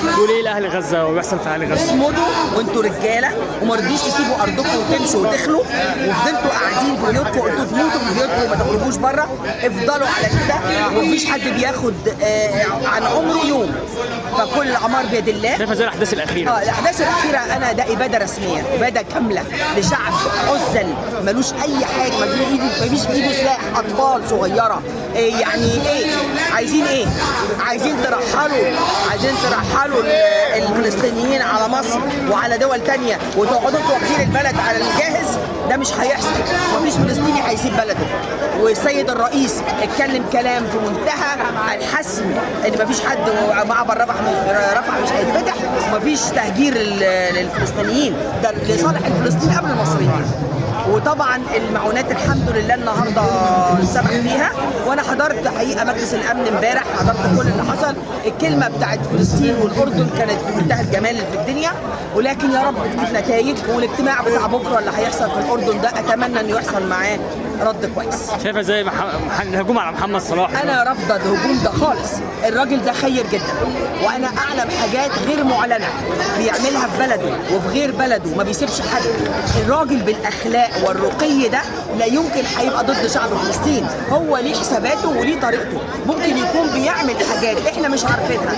تقول ايه لاهل غزه وبيحصل في اهل غزه؟ اصمدوا وانتوا رجاله وما رضيتوش تسيبوا ارضكم وتمشوا وتخلوا، وفضلتوا قاعدين في بيوتكم، قلتوا تموتوا في بيوتكم وما تخرجوش بره. افضلوا على كده، ومفيش حد بياخد عن عمره يوم، فكل الاعمار بيد الله. شايفه زي الاحداث الاخيره؟ الاحداث الاخيره انا ده اباده رسميه، اباده كامله لشعب عزل ملوش اي حاجه، مفيش في ايده سلاح، اطفال صغيره. يعني ايه عايزين؟ ايه عايزين ترحلوا الفلسطينيين على مصر وعلى دول تانية وتقعدوا انتوا واخدين البلد على الجاهز؟ ده مش هيحصل. مفيش فلسطيني هيسيب بلده. والسيد الرئيس اتكلم كلام في منتهى الحسم ان مفيش حد معبر رفح مش هيتفتح، ومفيش تهجير للفلسطينيين، ده لصالح الفلسطينيين قبل المصريين. وطبعا المعونات الحمد لله النهارده سمح فيها، وانا حضرت حقيقه مجلس الامن امبارح، حضرت كل اللي حصل. الكلمه بتاعت فلسطين والاردن كانت في منتهى الجمال اللي في الدنيا، ولكن يا رب تجيب نتائج. والاجتماع بتاع بكره اللي هيحصل في الاردن ده اتمنى انه يحصل معاه رد كويس. شايفه زي الهجوم على محمد صلاح؟ انا رافضه الهجوم ده خالص. الراجل ده خير جدا، وانا اعلم حاجات غير معلنه بيعملها في بلده وفي غير بلده، ما بيسيبش حد. الراجل بالاخلاق والرقي ده لا يمكن هيبقى ضد شعب فلسطين. هو ليه حساباته وليه طريقته، ممكن يكون بيعمل حاجات احنا مش عارفينها،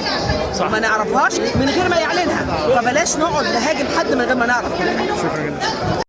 صح، ما نعرفهاش من غير ما يعلنها، فبلاش نقعد نهاجم حد من غير ما نعرف. شكرا جدا.